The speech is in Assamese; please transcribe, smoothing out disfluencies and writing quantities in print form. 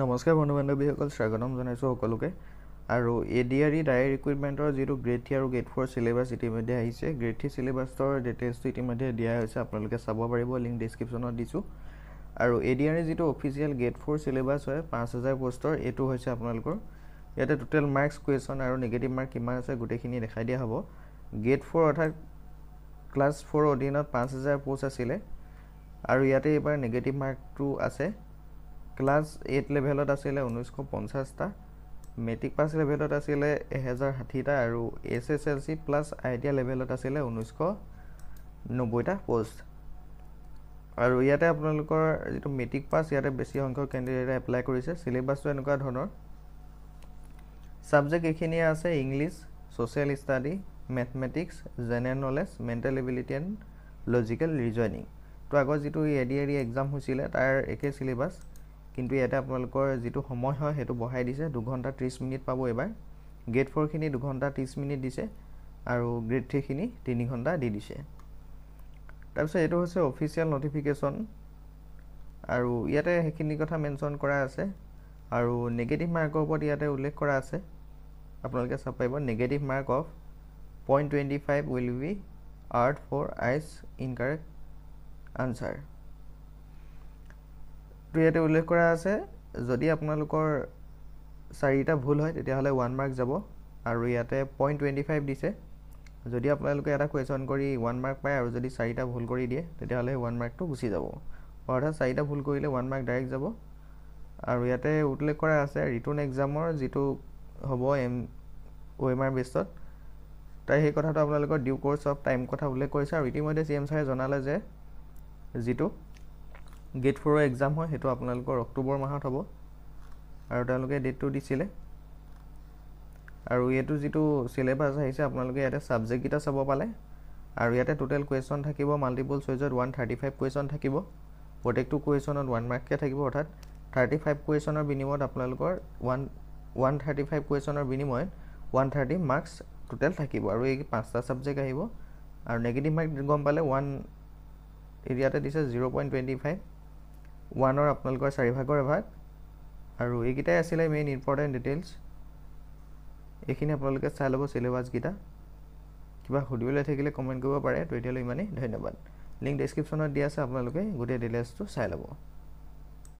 নমস্কাৰ বন্ধু বান্ধৱীসকল, স্বাগতম জনাইছোঁ সকলোকে। আৰু ADRE ডাইৰেক্ট ৰিক্ৰুইটমেণ্টৰ যিটো গ্ৰেড 3 আৰু গ্ৰেড 4 চিলেবাছ ইতিমধ্যে আহিছে। গ্ৰেড 3 চিলেবাছৰ ডিটেইলছটো ইতিমধ্যে দিয়া হৈছে, আপোনালোকে চাব পাৰিব, লিংক ডিছক্ৰিপশ্যনত দিছোঁ। আৰু ADRE যিটো অফিচিয়েল গ্ৰেড 4 চিলেবাছ হয় 5000 পষ্টৰ, এইটো হৈছে আপোনালোকৰ ইয়াতে টোটেল মাৰ্কছ, কুৱেশ্যন আৰু নিগেটিভ মাৰ্ক কিমান আছে গোটেইখিনি দেখাই দিয়া হ'ব। গ্ৰেড 4 অৰ্থাৎ ক্লাছ 4 অধীনত 5000 পষ্ট আছিলে, আৰু ইয়াতে এইবাৰ নিগেটিভ মাৰ্কটো আছে। ক্লাছ 8 লেভেলত আছিলে 1950টা, মেট্ৰিক পাছ লেভেলত আছিলে 1060টা, আৰু SSLC প্লাছ ITI লেভেলত আছিলে 1990টা পোষ্ট। আৰু ইয়াতে আপোনালোকৰ যিটো মেট্ৰিক পাছ, ইয়াতে বেছি সংখ্যক কেণ্ডিডেটে এপ্লাই কৰিছে। চিলেবাছটো এনেকুৱা ধৰণৰ, ছাবজেক্ট এইখিনিয়ে আছে: English, social study, mathematics, general knowledge, mental ability and logical reasoning. তো আগত যিটো ADRE এক্সাম হৈছিলে তাৰ একেই চিলেবাছ, কিন্তু ইয়াতে আপোনালোকৰ যিটো সময় হয় সেইটো বঢ়াই দিছে, 2 ঘণ্টা 30 মিনিট পাব এইবাৰ। গ্ৰেড 4খিনি 2 ঘণ্টা 30 মিনিট দিছে, আৰু গ্ৰেড 3খিনি 3 ঘণ্টা দি দিছে। তাৰপিছত এইটো হৈছে অফিচিয়েল নটিফিকেশ্যন, আৰু ইয়াতে সেইখিনি কথা মেনশ্যন কৰা আছে। আৰু নিগেটিভ মাৰ্কৰ ওপৰত ইয়াতে উল্লেখ কৰা আছে, আপোনালোকে চাব পাৰিব। Negative mark of 0.25 will be awarded for each incorrect answer. তো ইয়াতে উল্লেখ কৰা আছে, যদি আপোনালোকৰ 4টা ভুল হয় তেতিয়াহ'লে 1 মাৰ্ক যাব, আৰু ইয়াতে 0.25 দিছে। যদি আপোনালোকে এটা কুৱেশ্যন কৰি 1 মাৰ্ক পায় আৰু যদি 4টা ভুল কৰি দিয়ে তেতিয়াহ'লে 1 মাৰ্কটো গুচি যাব, অৰ্থাৎ 4টা ভুল কৰিলে 1 মাৰ্ক ডাইৰেক্ট যাব। আৰু ইয়াতে উল্লেখ কৰা আছে ৰিটন এক্সামৰ যিটো হ'ব OMR বেছত, তাই সেই কথাটো আপোনালোকৰ ডিউ কোৰ্চ অফ টাইম কথা উল্লেখ কৰিছে। আৰু ইতিমধ্যে CM ছাৰে জনালে যে যিটো গ্ৰেড 4ৰ এক্সাম হয় সেইটো আপোনালোকৰ অক্টোবৰ মাহত হ'ব, আৰু তেওঁলোকে ডেটটো দিছিলে। আৰু এইটো যিটো চিলেবাছ আহিছে আপোনালোকে ইয়াতে ছাবজেক্টকেইটা চাব পালে, আৰু ইয়াতে টোটেল কুৱেশ্যন থাকিব মাল্টিপল চইচত 135 কুৱেশ্যন থাকিব। প্ৰত্যেকটো কুৱেশ্যনত 1 মাৰ্ককৈ থাকিব, অৰ্থাৎ 35 কুৱেশ্যনৰ বিনিময়ত আপোনালোকৰ 135 কুৱেশ্যনৰ বিনিময়ত 130 মাৰ্কছ টোটেল থাকিব, আৰু এই 5টা ছাবজেক্ট আহিব। আৰু নেগেটিভ মাৰ্ক গম পালে 1 এৰিয়াতে দিছে 0.25, 1ৰ আপোনালোকৰ 4ভাগৰ এভাগ। আৰু এইকেইটাই আছিলে মেইন ইম্পৰ্টেণ্ট ডিটেইলছ। এইখিনি আপোনালোকে চাই ল'ব চিলেবাছকেইটা। কিবা সুধিবলৈ থাকিলে কমেণ্ট কৰিব পাৰে। তো এতিয়ালৈ ইমানেই, ধন্যবাদ। লিংক ডেছক্ৰিপশ্যনত দিয়া আছে, আপোনালোকে গোটেই ডিটেইলছটো চাই ল'ব।